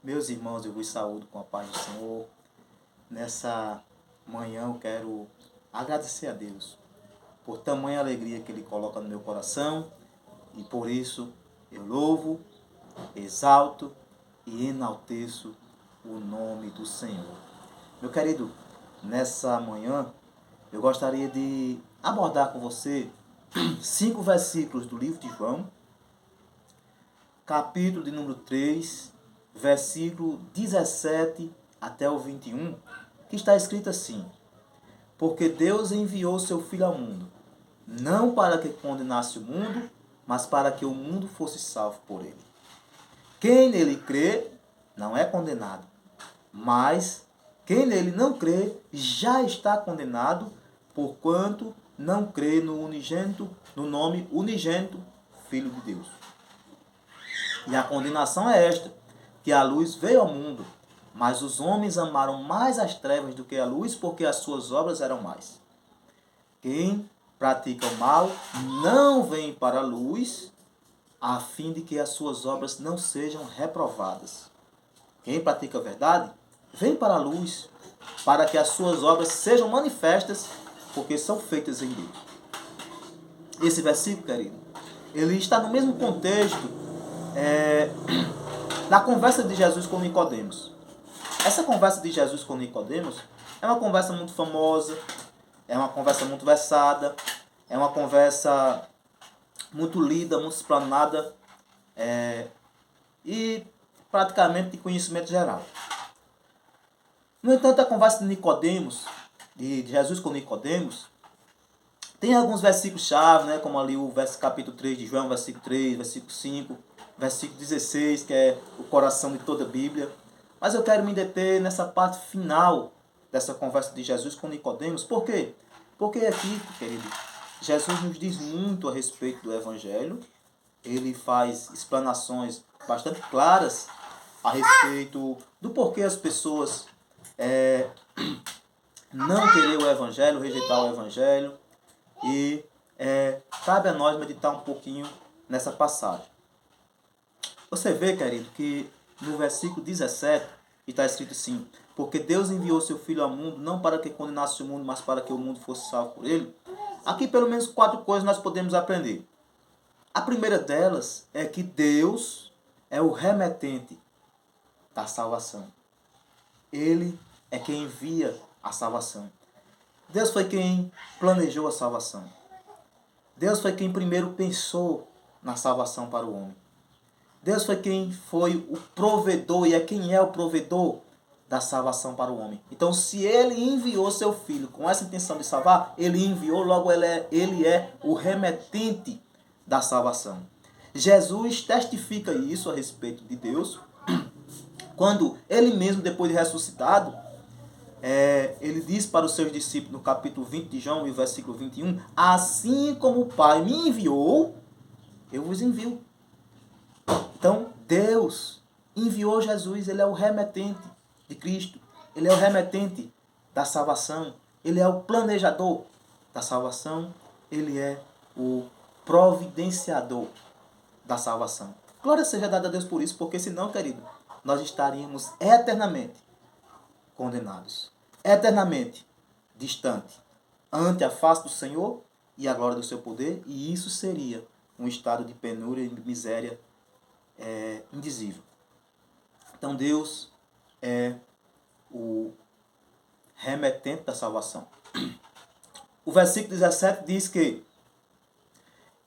Meus irmãos, eu vos saúdo com a paz do Senhor. Nessa manhã eu quero agradecer a Deus por tamanha alegria que Ele coloca no meu coração e por isso eu louvo, exalto e enalteço o nome do Senhor. Meu querido, nessa manhã eu gostaria de abordar com você 5 versículos do livro de João, capítulo de número 3, versículo 17 até o 21, que está escrito assim: Porque Deus enviou seu Filho ao mundo, não para que condenasse o mundo, mas para que o mundo fosse salvo por ele. Quem nele crê não é condenado, mas quem nele não crê já está condenado, porquanto não crê no nome unigênito, Filho de Deus. E a condenação é esta, que a luz veio ao mundo, mas os homens amaram mais as trevas do que a luz, porque as suas obras eram mais. Quem pratica o mal não vem para a luz, a fim de que as suas obras não sejam reprovadas. Quem pratica a verdade, vem para a luz, para que as suas obras sejam manifestas, porque são feitas em Deus. Esse versículo, querido, ele está no mesmo contexto da conversa de Jesus com Nicodemos. Essa conversa de Jesus com Nicodemos é uma conversa muito famosa, é uma conversa muito versada, é uma conversa muito lida, muito explanada e praticamente de conhecimento geral. No entanto, a conversa de Nicodemos, de Jesus com Nicodemos, tem alguns versículos-chave, né, como ali o capítulo 3 de João, versículo 3, versículo 5, versículo 16, que é o coração de toda a Bíblia. Mas eu quero me deter nessa parte final dessa conversa de Jesus com Nicodemos. Por quê? Porque aqui, querido, Jesus nos diz muito a respeito do Evangelho. Ele faz explanações bastante claras a respeito do porquê as pessoas não querer o Evangelho, rejeitar o Evangelho. E cabe a nós meditar um pouquinho nessa passagem. Você vê, querido, que no versículo 17 está escrito assim: Porque Deus enviou seu Filho ao mundo, não para que condenasse o mundo, mas para que o mundo fosse salvo por ele. Aqui pelo menos 4 coisas nós podemos aprender. A primeira delas é que Deus é o remetente da salvação. Ele é quem envia a salvação. Deus foi quem planejou a salvação. Deus foi quem primeiro pensou na salvação para o homem. Deus foi quem foi o provedor e é quem é o provedor da salvação para o homem. Então, se ele enviou seu filho com essa intenção de salvar, ele enviou, logo ele é o remetente da salvação. Jesus testifica isso a respeito de Deus, quando ele mesmo, depois de ressuscitado, ele diz para os seus discípulos no capítulo 20 de João, e versículo 21, assim como o Pai me enviou, eu vos envio. Então, Deus enviou Jesus, ele é o remetente de Cristo, ele é o remetente da salvação, ele é o planejador da salvação, ele é o providenciador da salvação. Glória seja dada a Deus por isso, porque senão, querido, nós estaríamos eternamente condenados, eternamente distante ante a face do Senhor e a glória do seu poder, e isso seria um estado de penúria e miséria indizível. Então Deus é o remetente da salvação. O versículo 17 diz que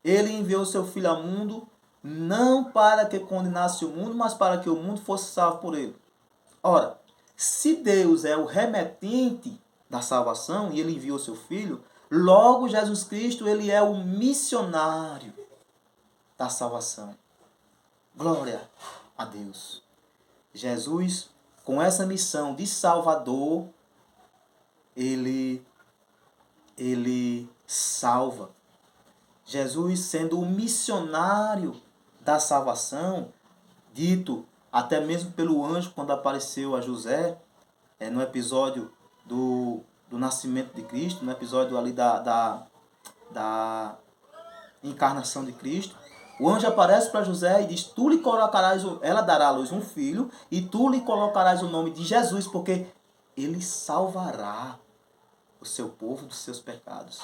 ele enviou seu Filho ao mundo não para que condenasse o mundo, mas para que o mundo fosse salvo por ele. Ora, se Deus é o remetente da salvação e ele enviou seu Filho, logo Jesus Cristo ele é o missionário da salvação. Glória a Deus. Jesus, com essa missão de Salvador, ele salva. Jesus, sendo o missionário da salvação, dito até mesmo pelo anjo quando apareceu a José, no episódio do nascimento de Cristo, no episódio ali da encarnação de Cristo, O anjo aparece para José e diz, ela dará à luz um filho, e tu lhe colocarás o nome de Jesus, porque ele salvará o seu povo dos seus pecados.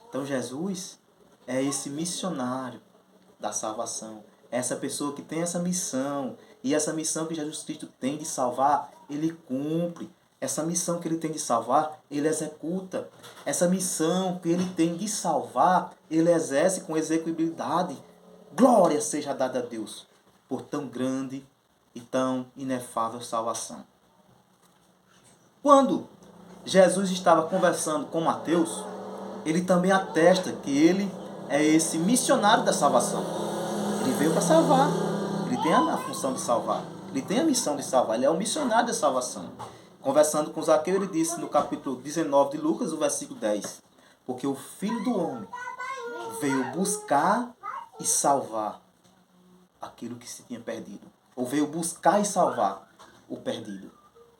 Então Jesus é esse missionário da salvação. É essa pessoa que tem essa missão. E essa missão que Jesus Cristo tem de salvar, ele cumpre. Essa missão que ele tem de salvar, ele executa. Essa missão que ele tem de salvar, ele exerce com execuibilidade. Glória seja dada a Deus por tão grande e tão inefável salvação. Quando Jesus estava conversando com Mateus, ele também atesta que ele é esse missionário da salvação. Ele veio para salvar. Ele tem a função de salvar. Ele tem a missão de salvar. Ele é o missionário da salvação. Conversando com Zaqueu, ele disse no capítulo 19 de Lucas, o versículo 10. Porque o Filho do Homem veio buscar e salvar aquilo que se tinha perdido. Ou veio buscar e salvar o perdido.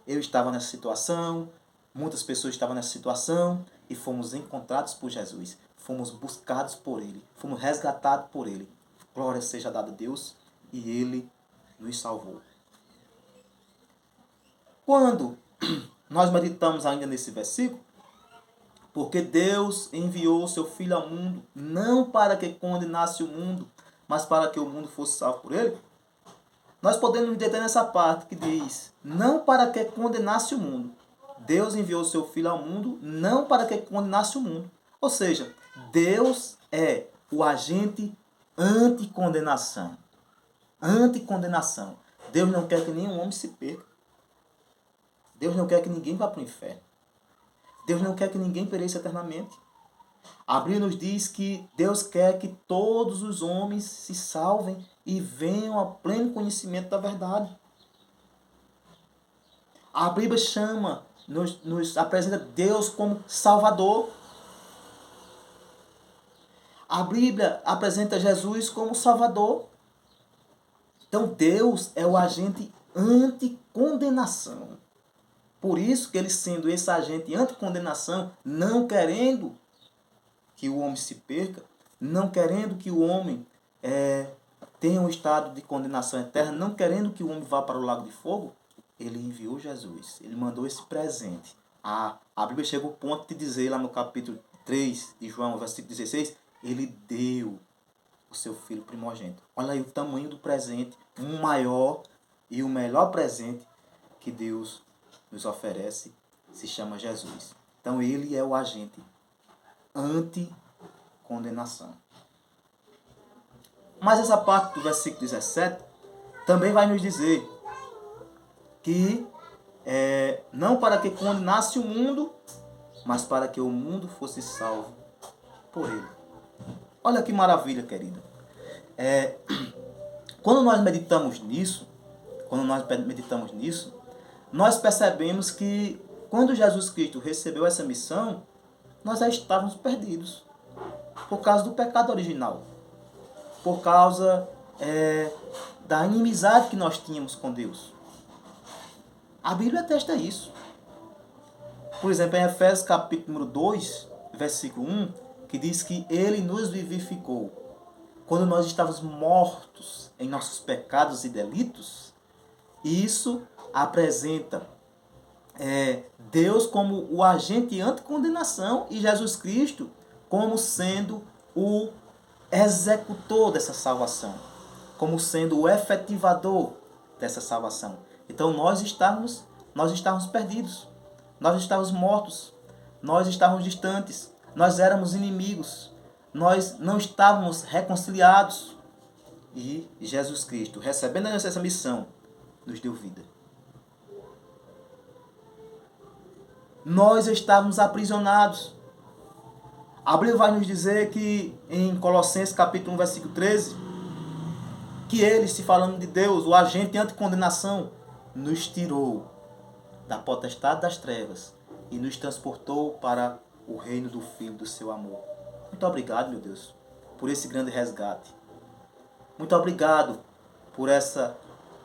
Eu estava nessa situação, muitas pessoas estavam nessa situação e fomos encontrados por Jesus. Fomos buscados por Ele. Fomos resgatados por Ele. Glória seja dada a Deus e Ele nos salvou. Quando nós meditamos ainda nesse versículo, porque Deus enviou o seu Filho ao mundo, não para que condenasse o mundo, mas para que o mundo fosse salvo por Ele, nós podemos deter nessa parte que diz, não para que condenasse o mundo. Deus enviou o seu Filho ao mundo, não para que condenasse o mundo. Ou seja, Deus é o agente anticondenação. Anticondenação. Deus não quer que nenhum homem se perca. Deus não quer que ninguém vá para o inferno. Deus não quer que ninguém pereça eternamente. A Bíblia nos diz que Deus quer que todos os homens se salvem e venham ao pleno conhecimento da verdade. A Bíblia nos apresenta Deus como Salvador. A Bíblia apresenta Jesus como Salvador. Então Deus é o agente anticondenação. Por isso que ele, sendo esse agente anticondenação, não querendo que o homem se perca, não querendo que o homem tenha um estado de condenação eterna, não querendo que o homem vá para o lago de fogo, ele enviou Jesus. Ele mandou esse presente. A Bíblia chega ao ponto de dizer lá no capítulo 3 de João, versículo 16, ele deu o seu filho primogênito. Olha aí o tamanho do presente, um maior e o melhor presente que Deus nos oferece, se chama Jesus. Então ele é o agente anti-condenação. Mas essa parte do versículo 17 também vai nos dizer que não para que condenasse o mundo, mas para que o mundo fosse salvo por ele. Olha que maravilha, querida. Quando nós meditamos nisso, nós percebemos que quando Jesus Cristo recebeu essa missão, nós já estávamos perdidos. Por causa do pecado original. Por causa da inimizade que nós tínhamos com Deus. A Bíblia atesta isso. Por exemplo, em Efésios capítulo 2, versículo 1, que diz que Ele nos vivificou. Quando nós estávamos mortos em nossos pecados e delitos, isso apresenta Deus como o agente anticondenação e Jesus Cristo como sendo o executor dessa salvação, como sendo o efetivador dessa salvação. Então nós estávamos perdidos, nós estávamos mortos, nós estávamos distantes, nós éramos inimigos, nós não estávamos reconciliados. E Jesus Cristo, recebendo essa missão, nos deu vida. Nós estávamos aprisionados. A Bíblia vai nos dizer que em Colossenses capítulo 1, versículo 13, que ele, se falando de Deus, o agente anticondenação, nos tirou da potestade das trevas e nos transportou para o reino do Filho do seu amor. Muito obrigado, meu Deus, por esse grande resgate. Muito obrigado por essa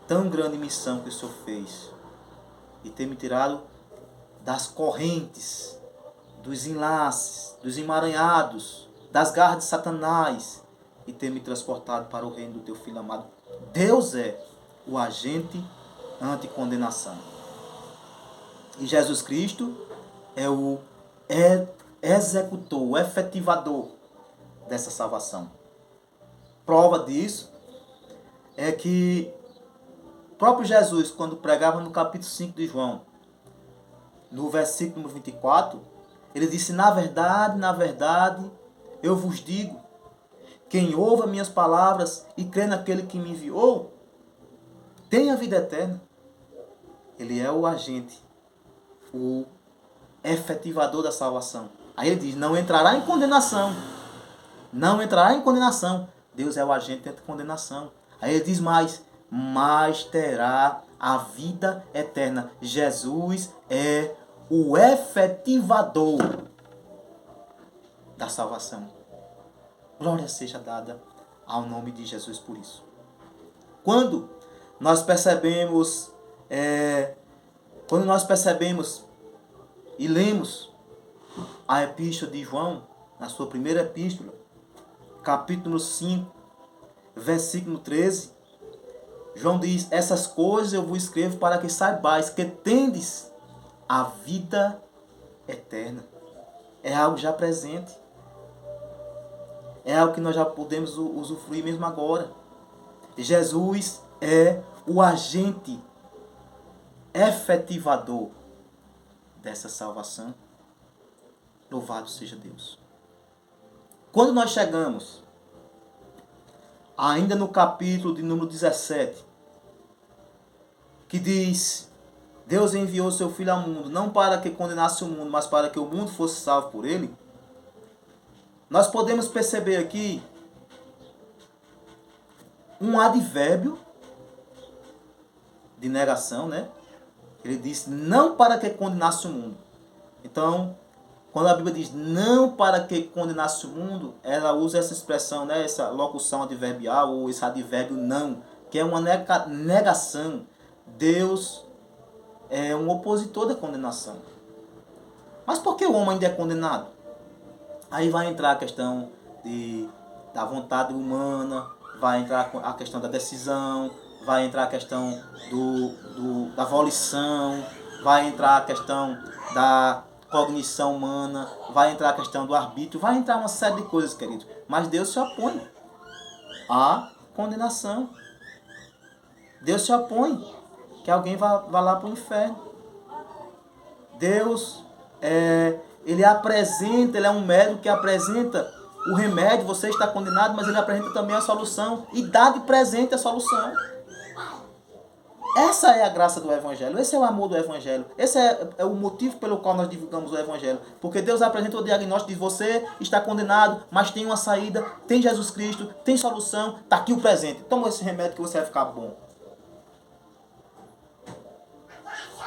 tão grande missão que o Senhor fez e ter me tirado das correntes, dos enlaces, dos emaranhados, das garras de Satanás e ter me transportado para o reino do teu Filho amado. Deus é o agente anti-condenação. E Jesus Cristo é o executor, o efetivador dessa salvação. Prova disso é que o próprio Jesus, quando pregava no capítulo 5 de João, no versículo número 24, ele disse: na verdade, eu vos digo, quem ouve as minhas palavras e crê naquele que me enviou, tem a vida eterna. Ele é o agente, o efetivador da salvação. Aí ele diz: não entrará em condenação. Não entrará em condenação. Deus é o agente de condenação. Aí ele diz mais: mas terá a vida eterna. Jesus é o efetivador da salvação. Glória seja dada ao nome de Jesus por isso. Quando nós percebemos e lemos a epístola de João, na sua primeira epístola, capítulo 5, versículo 13, João diz: essas coisas eu vos escrevo para que saibais que tendes a vida eterna. É algo já presente. É algo que nós já podemos usufruir mesmo agora. Jesus é o agente efetivador dessa salvação. Louvado seja Deus. Quando nós chegamos, ainda no capítulo de número 17, que diz: Deus enviou seu Filho ao mundo, não para que condenasse o mundo, mas para que o mundo fosse salvo por ele. Nós podemos perceber aqui um advérbio de negação, né? Ele diz: não para que condenasse o mundo. Então, quando a Bíblia diz não para que condenasse o mundo, ela usa essa expressão, né? Essa locução adverbial, ou esse advérbio não, que é uma negação. Deus é um opositor da condenação. Mas por que o homem ainda é condenado? Aí vai entrar a questão da vontade humana, vai entrar a questão da decisão, vai entrar a questão da volição, vai entrar a questão da cognição humana, vai entrar a questão do arbítrio, vai entrar uma série de coisas, querido. Mas Deus se opõe à condenação. Deus se opõe que alguém vá lá para o inferno. Deus, ele é um médico que apresenta o remédio. Você está condenado, mas ele apresenta também a solução e dá de presente a solução. Essa é a graça do Evangelho, esse é o amor do Evangelho, esse é o motivo pelo qual nós divulgamos o Evangelho. Porque Deus apresenta o diagnóstico, diz: você está condenado, mas tem uma saída, tem Jesus Cristo, tem solução, está aqui o presente. Toma esse remédio que você vai ficar bom.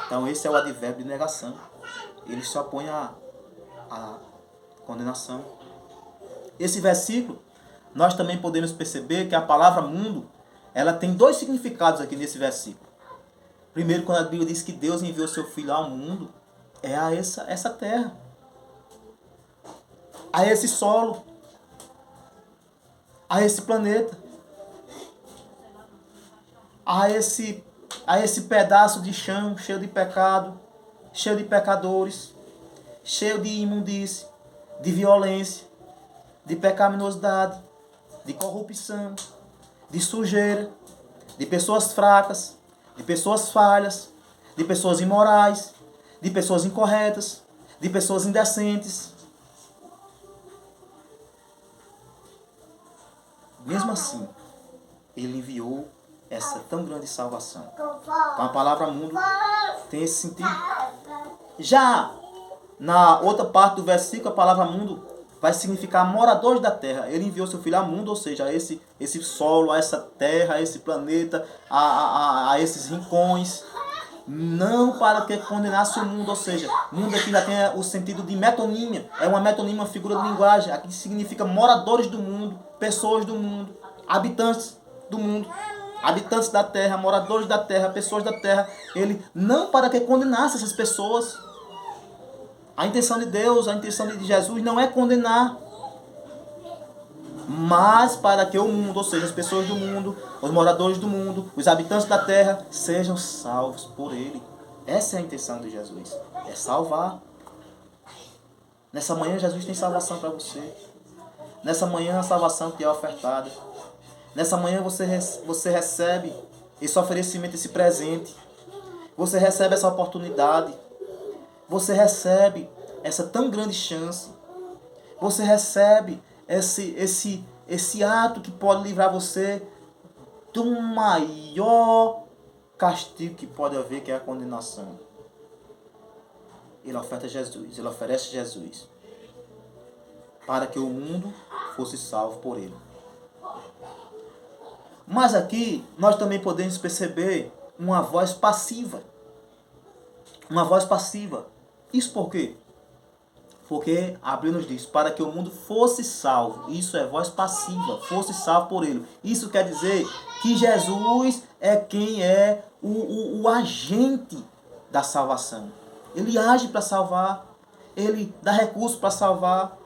Então esse é o advérbio de negação. Ele se opõe à condenação. Esse versículo, nós também podemos perceber que a palavra mundo, ela tem dois significados aqui nesse versículo. Primeiro, quando a Bíblia diz que Deus enviou seu Filho ao mundo, é a essa terra, a esse solo, a esse planeta, a esse pedaço de chão cheio de pecado, cheio de pecadores, cheio de imundície, de violência, de pecaminosidade, de corrupção, de sujeira, de pessoas fracas, de pessoas falhas, de pessoas imorais, de pessoas incorretas, de pessoas indecentes. Mesmo assim, ele enviou essa tão grande salvação. Então a palavra mundo tem esse sentido. Já na outra parte do versículo, a palavra mundo vai significar moradores da terra. Ele enviou seu Filho ao mundo, ou seja, a esse solo, a essa terra, a esse planeta, a esses rincões, não para que condenasse o mundo, ou seja, mundo aqui já tem o sentido de metonímia, é uma metonímia, uma figura de linguagem, aqui significa moradores do mundo, pessoas do mundo, habitantes do mundo, habitantes da terra, moradores da terra, pessoas da terra. Ele não para que condenasse essas pessoas. A intenção de Deus, a intenção de Jesus não é condenar. mas para que o mundo, ou seja, as pessoas do mundo, os moradores do mundo, os habitantes da terra, sejam salvos por ele. Essa é a intenção de Jesus, é salvar. Nessa manhã Jesus tem salvação para você. Nessa manhã a salvação te é ofertada. Nessa manhã você recebe esse oferecimento, esse presente. Você recebe essa oportunidade. Você recebe essa tão grande chance. Você recebe esse ato que pode livrar você do maior castigo que pode haver, que é a condenação. Ele oferta Jesus, ele oferece Jesus para que o mundo fosse salvo por ele. Mas aqui nós também podemos perceber uma voz passiva. Uma voz passiva. Isso por quê? Porque a Bíblia nos diz, para que o mundo fosse salvo. Isso é voz passiva, fosse salvo por ele. Isso quer dizer que Jesus é quem é o agente da salvação. Ele age para salvar, ele dá recursos para salvar.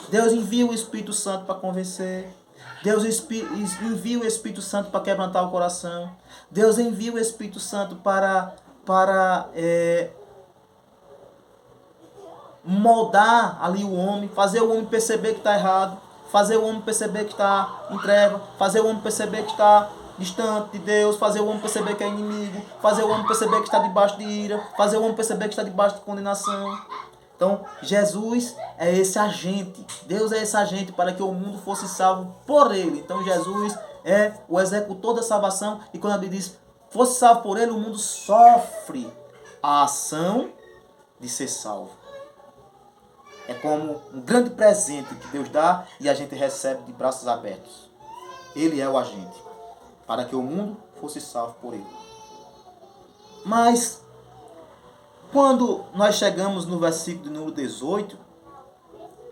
Deus envia o Espírito Santo para convencer. Deus envia o Espírito Santo para quebrantar o coração. Deus envia o Espírito Santo para moldar ali o homem, fazer o homem perceber que está errado, fazer o homem perceber que está em treva, fazer o homem perceber que está distante de Deus, fazer o homem perceber que é inimigo, fazer o homem perceber que está debaixo de ira, fazer o homem perceber que está debaixo de condenação. Então, Jesus é esse agente, Deus é esse agente para que o mundo fosse salvo por ele. Então, Jesus é o executor da salvação, e quando a Bíblia diz, fosse salvo por ele, o mundo sofre a ação de ser salvo. É como um grande presente que Deus dá e a gente recebe de braços abertos. Ele é o agente, para que o mundo fosse salvo por ele. Mas, quando nós chegamos no versículo de número 18,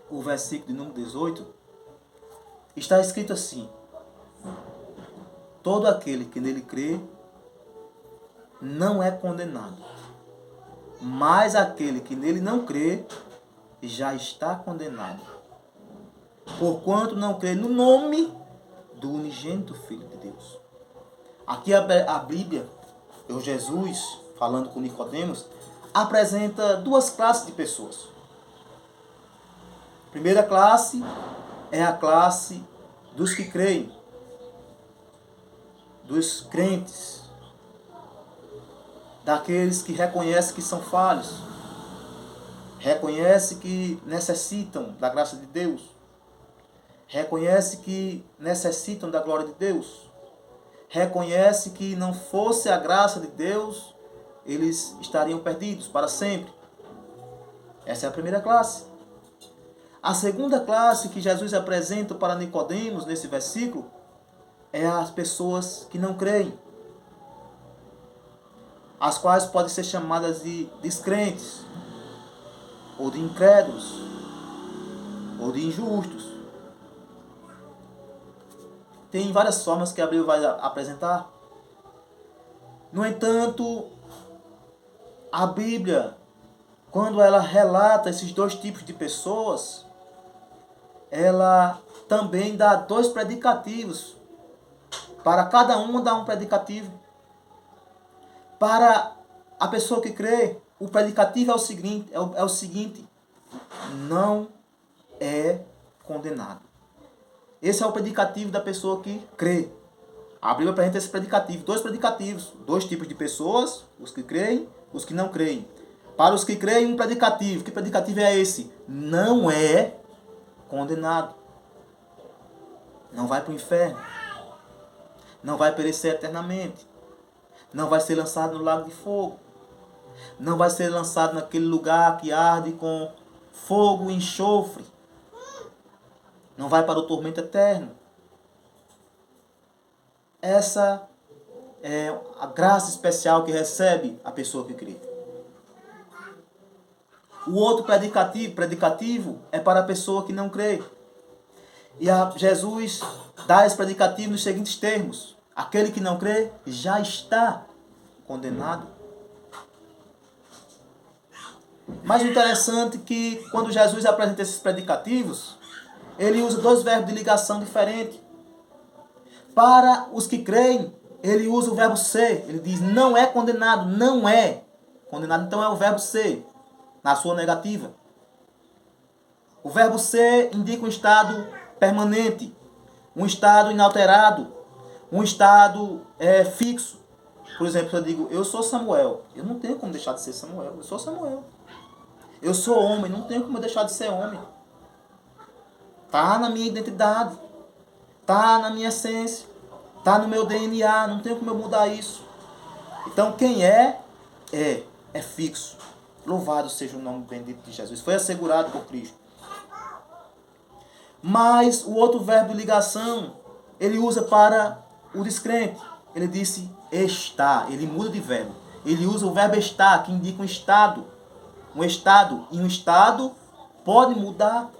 o versículo de número 18, está escrito assim: todo aquele que nele crê não é condenado, mas aquele que nele não crê já está condenado, porquanto não crê no nome do unigênito Filho de Deus. Aqui a Bíblia, o Jesus, falando com Nicodemos, apresenta duas classes de pessoas. A primeira classe é a classe dos que creem, dos crentes, daqueles que reconhecem que são falhos, reconhecem que necessitam da graça de Deus, reconhecem que necessitam da glória de Deus, reconhecem que não fosse a graça de Deus, eles estariam perdidos para sempre. Essa é a primeira classe. A segunda classe que Jesus apresenta para Nicodemos nesse versículo é as pessoas que não creem, as quais podem ser chamadas de descrentes, ou de incrédulos, ou de injustos. Tem várias formas que a Bíblia vai apresentar. No entanto, a Bíblia, quando ela relata esses dois tipos de pessoas, ela também dá dois predicativos. Para cada um dá um predicativo. Para a pessoa que crê, o predicativo é o seguinte: não é condenado. Esse é o predicativo da pessoa que crê. A Bíblia apresenta esse predicativo, dois predicativos, dois tipos de pessoas, os que creem, os que não creem. Para os que creem, um predicativo. Que predicativo é esse? Não é condenado. Não vai para o inferno. Não vai perecer eternamente. Não vai ser lançado no lago de fogo. Não vai ser lançado naquele lugar que arde com fogo e enxofre. Não vai para o tormento eterno. Essa é a graça especial que recebe a pessoa que crê. O outro predicativo é para a pessoa que não crê. E Jesus dá esse predicativo nos seguintes termos: aquele que não crê já está condenado. Mas o interessante é que quando Jesus apresenta esses predicativos, ele usa dois verbos de ligação diferentes. Para os que creem, ele usa o verbo ser. Ele diz, não é condenado, não é. Condenado, então, é o verbo ser, na sua negativa. O verbo ser indica um estado permanente, um estado inalterado, um estado fixo. Por exemplo, se eu digo, eu sou Samuel, eu não tenho como deixar de ser Samuel, eu sou Samuel. Eu sou homem, não tenho como deixar de ser homem. Está na minha identidade, está na minha essência, está no meu DNA, não tenho como eu mudar isso. Então quem é fixo. Louvado seja o nome bendito de Jesus. Foi assegurado por Cristo. Mas o outro verbo de ligação, ele usa para o descrente. Ele disse está, ele muda de verbo. Ele usa o verbo estar, que indica um estado. Um estado. E um estado pode mudar.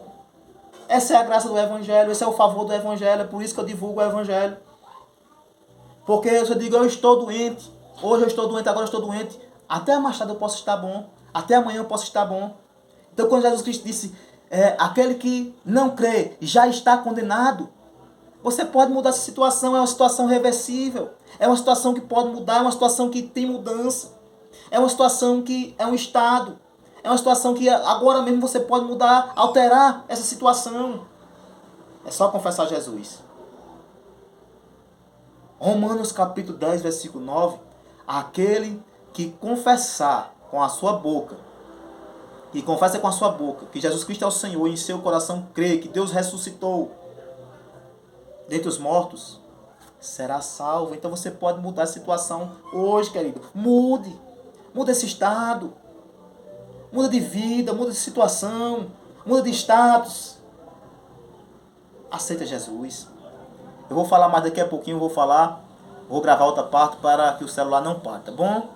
Essa é a graça do Evangelho, esse é o favor do Evangelho, é por isso que eu divulgo o Evangelho. Porque se eu digo, eu estou doente, hoje eu estou doente, agora eu estou doente, até mais tarde eu posso estar bom, até amanhã eu posso estar bom. Então quando Jesus Cristo disse, aquele que não crê já está condenado, você pode mudar essa situação, é uma situação reversível, é uma situação que pode mudar, é uma situação que tem mudança, é uma situação que é um estado, é uma situação que agora mesmo você pode mudar, alterar essa situação. É só confessar Jesus. Romanos capítulo 10, versículo 9. Aquele que confessar com a sua boca, que confessa com a sua boca que Jesus Cristo é o Senhor e em seu coração crê que Deus ressuscitou dentre os mortos, será salvo. Então você pode mudar a situação hoje, querido. Mude. Muda esse estado. Muda de vida, muda de situação, muda de status. Aceita Jesus. Eu vou falar mais daqui a pouquinho, vou gravar outra parte para que o celular não pare, tá bom?